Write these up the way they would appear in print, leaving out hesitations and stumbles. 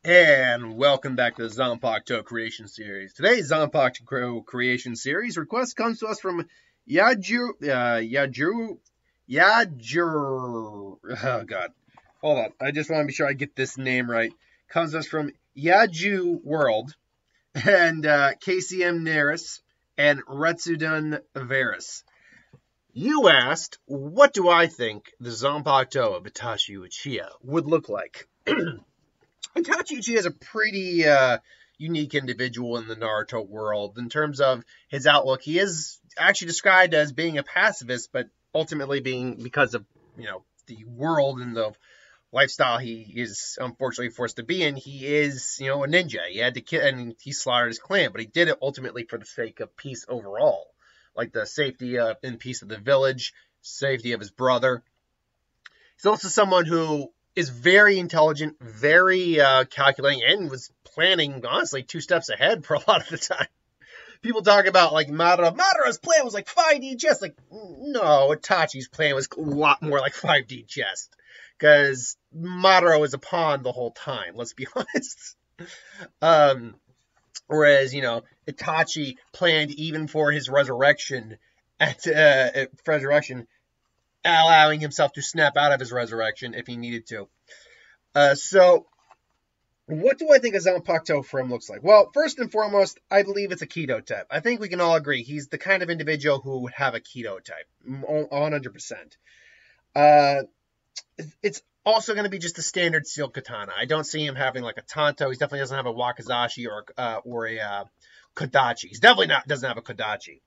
And welcome back to the Zanpakuto Creation Series. Today's Zanpakuto Creation Series request comes to us from Yajur. Oh God, hold on. I just want to be sure I get this name right. Comes to us from Yaju World and KCM Neris and Retsudun Varus. You asked, what do I think the Zanpakuto of Itachi Uchiha would look like? Itachi Uchiha is a pretty unique individual in the Naruto world in terms of his outlook. He is actually described as being a pacifist, but ultimately being because of the world and the lifestyle he is unfortunately forced to be in. He is a ninja. He had to kill and he slaughtered his clan, but he did it ultimately for the sake of peace overall, like the safety and peace of the village, safety of his brother. He's also someone who is very intelligent, very calculating, and was planning, honestly, 2 steps ahead for a lot of the time. People talk about, like, Madara's plan was like 5D chess. Like, no, Itachi's plan was a lot more like 5D chess. Because Madara was a pawn the whole time, let's be honest. Whereas, Itachi planned even for his resurrection, allowing himself to snap out of his resurrection if he needed to. So, what do I think a Zanpakuto from looks like? Well, first and foremost, I believe it's a keto type. I think we can all agree he's the kind of individual who would have a keto type, 100%. It's also going to be just a standard steel katana. I don't see him having like a tanto. He definitely doesn't have a wakizashi or a kodachi. He's definitely doesn't have a kodachi.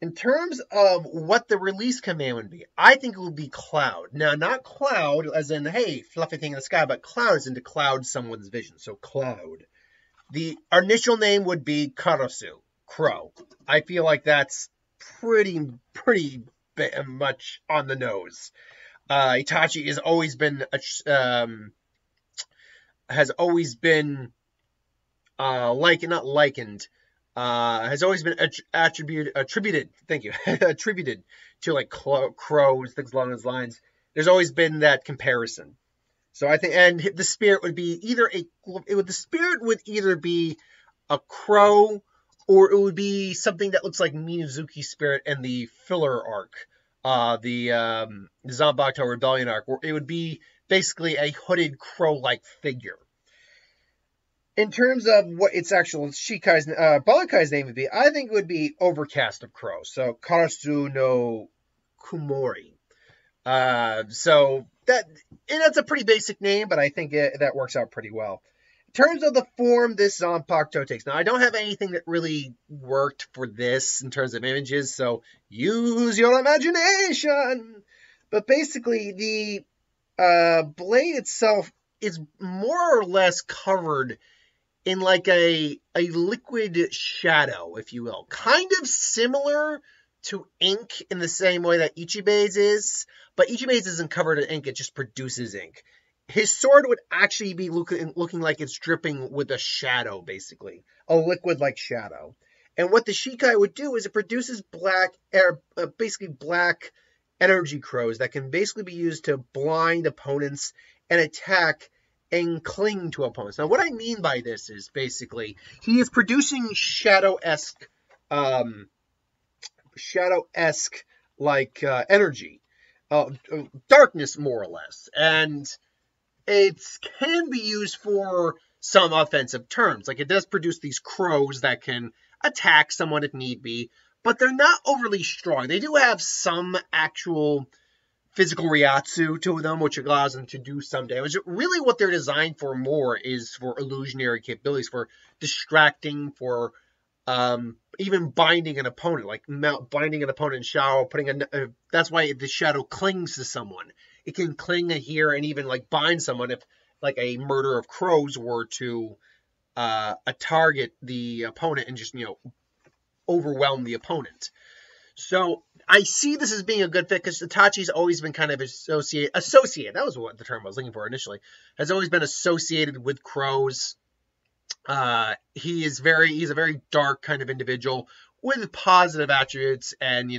In terms of what the release command would be, I think it would be Cloud. Now, not Cloud as in, hey, fluffy thing in the sky, but Cloud as in to cloud someone's vision. So Cloud. The initial name would be Karasu, Crow. I feel like that's pretty much on the nose. Itachi has always been has always been attributed, thank you, attributed to like crows, things along those lines. There's always been that comparison. So I think, and the spirit would be the spirit would either be a crow or it would be something that looks like Minazuki's spirit in the filler arc, the Zanpakuto Rebellion arc, where it would be basically a hooded crow-like figure. In terms of what its actual Bankai's name would be, I think it would be Overcast of Crow. So, Karasu no Kumori. So, that's a pretty basic name, but I think that works out pretty well. In terms of the form this Zanpakuto takes, now I don't have anything that really worked for this in terms of images, so use your imagination. But basically, the blade itself is more or less covered in like a liquid shadow, if you will. Kind of similar to ink in the same way that Ichibe's is, but Ichibe's isn't covered in ink, it just produces ink. His sword would actually be looking like it's dripping with a shadow, basically. A liquid-like shadow. And what the Shikai would do is it produces basically black energy crows that can basically be used to blind opponents and attack and cling to opponents. Now, what I mean by this is basically he is producing shadow-esque like energy, darkness more or less, and it can be used for some offensive terms. Like it does produce these crows that can attack someone if need be, but they're not overly strong. They do have some actual physical Ryatsu to them, which allows them to do some damage. Really what they're designed for more is for illusionary capabilities, for distracting, for even binding an opponent, like binding an opponent in shadow, that's why the shadow clings to someone. It can cling here and even like bind someone if like a murder of crows were to target the opponent and just, overwhelm the opponent. So I see this as being a good fit because Itachi's always been kind of associated, that was what the term I was looking for initially, has always been associated with crows. He's a very dark kind of individual with positive attributes and,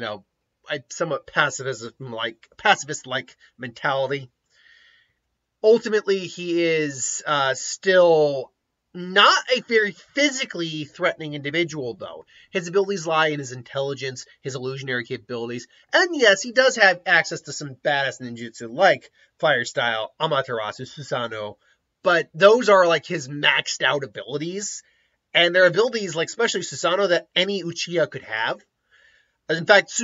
a somewhat pacifist-like mentality. Ultimately, he is still not a very physically threatening individual, though. His abilities lie in his intelligence, his illusionary capabilities, and yes, he does have access to some badass ninjutsu like Fire Style, Amaterasu, Susanoo, but those are like his maxed out abilities, and they're abilities like especially Susanoo that any Uchiha could have. In fact,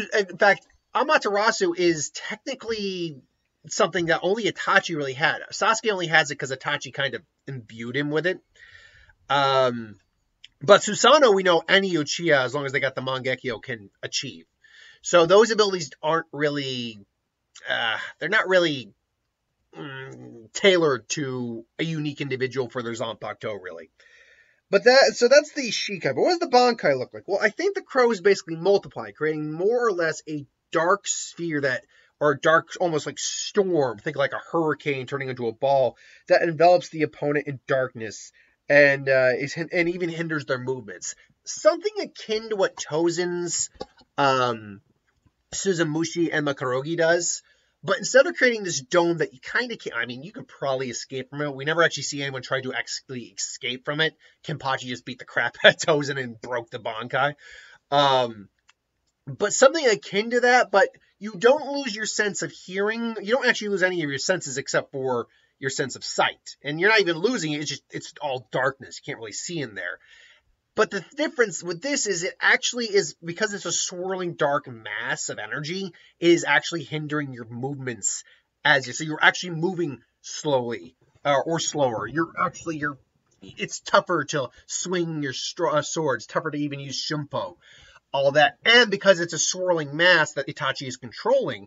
Amaterasu is technically something that only Itachi really had. Sasuke only has it because Itachi kind of imbued him with it. But Susanoo, we know any Uchiha, as long as they got the Mangekyo, can achieve. So those abilities aren't really, they're not really tailored to a unique individual for their Zanpakuto, really. But that's the Shikai. But what does the Bankai look like? Well, I think the crows basically multiply, creating more or less a dark sphere or a dark, almost like storm. Think like a hurricane turning into a ball that envelops the opponent in darkness and even hinders their movements. Something akin to what Tozen's Suzumushi and Makarogi does. But instead of creating this dome that you kind of can't, I mean, you could probably escape from it. We never actually see anyone try to actually escape from it. Kenpachi just beat the crap out of Tozen and broke the Bankai. But something akin to that, but you don't lose your sense of hearing. You don't actually lose any of your senses except for your sense of sight. And you're not even losing it. It's all darkness. You can't really see in there. But the difference with this is it actually is, because it's a swirling dark mass of energy, it is actually hindering your movements so you're actually moving slowly or slower. It's tougher to swing your swords, tougher to even use Shunpo, all that. And because it's a swirling mass that Itachi is controlling,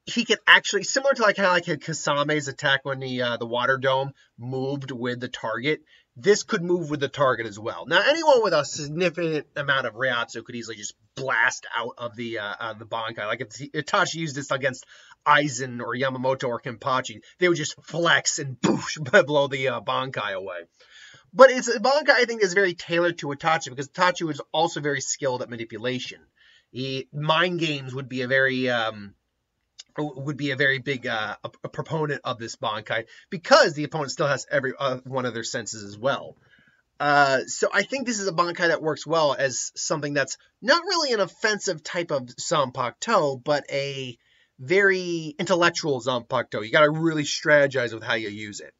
he can actually, similar to like Kasame's attack when the water dome moved with the target, this could move with the target as well. Now, anyone with a significant amount of Reiatsu could easily just blast out of the Bankai. Like if Itachi used this against Aizen or Yamamoto or Kenpachi, they would just flex and boosh, blow the Bankai away. But Bankai, I think, is very tailored to Itachi because Itachi was also very skilled at manipulation. Mind games would be a very big a proponent of this Bankai because the opponent still has every one of their senses as well. So I think this is a Bankai that works well as something that's not really an offensive type of Zanpakuto, but a very intellectual Zanpakuto. You got to really strategize with how you use it.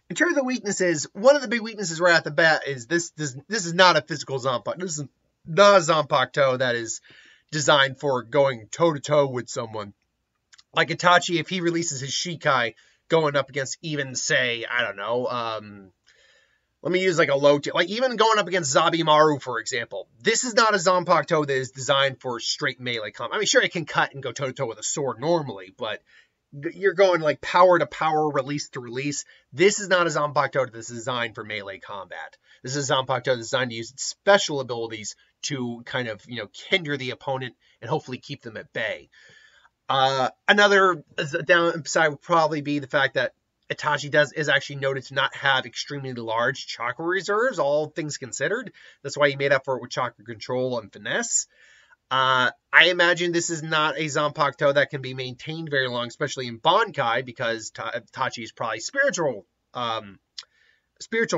In terms of the weaknesses, one of the big weaknesses right off the bat is this is not a physical Zanpakuto. This is not a Zanpakuto that is designed for going toe-to-toe with someone. Like Itachi, if he releases his Shikai going up against even, say, I don't know, let me use like a low tier, like even going up against Zabimaru, for example. This is not a Zanpakuto that is designed for straight melee combat. I mean, sure, it can cut and go toe-to-toe with a sword normally, but you're going like power to power, release to release. This is not a Zanpakuto that's designed for melee combat. This is a Zanpakuto designed to use its special abilities to kind of, hinder the opponent and hopefully keep them at bay. Another downside would probably be the fact that Itachi is actually noted to not have extremely large chakra reserves, all things considered. That's why he made up for it with chakra control and finesse. I imagine this is not a Zanpakuto that can be maintained very long, especially in Bankai, because Itachi is probably spiritual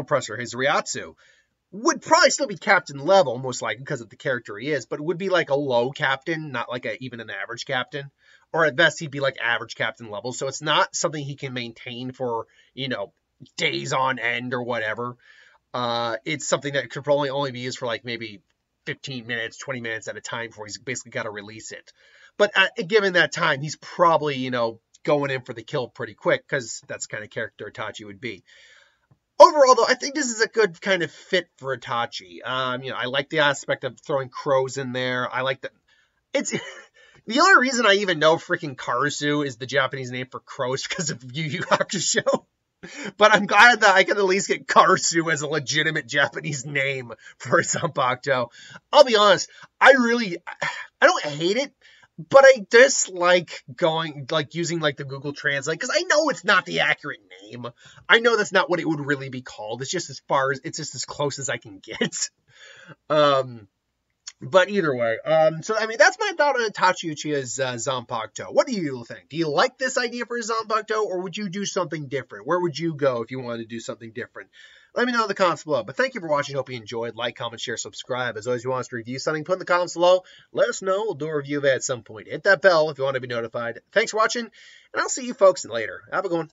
pressure, his Reiatsu. Would probably still be captain level, most likely, because of the character he is, but it would be like a low captain, not like even an average captain. Or at best, he'd be like average captain level. So it's not something he can maintain for, days on end or whatever. It's something that could probably only be used for like maybe 15 minutes, 20 minutes at a time before he's basically got to release it. But given that time, he's probably, going in for the kill pretty quick because that's the kind of character Itachi would be. Overall, though, I think this is a good kind of fit for Itachi. I like the aspect of throwing crows in there. I like that. It's the only reason I even know freaking Karasu is the Japanese name for crows because of Yu Yu Hakusho. But I'm glad that I can at least get Karasu as a legitimate Japanese name for a Zanpakuto. I'll be honest, I don't hate it, but I dislike using the Google Translate because I know it's not the accurate name. I know that's not what it would really be called. It's just as close as I can get. But either way, so I mean that's my thought on Itachi Uchiha's Zanpakuto. What do you think? Do you like this idea for a Zanpakuto, or would you do something different? Where would you go if you wanted to do something different? Let me know in the comments below. But thank you for watching. Hope you enjoyed. Like, comment, share, subscribe. As always, if you want us to review something, put in the comments below. Let us know. We'll do a review of it at some point. Hit that bell if you want to be notified. Thanks for watching, and I'll see you folks later. Have a good one.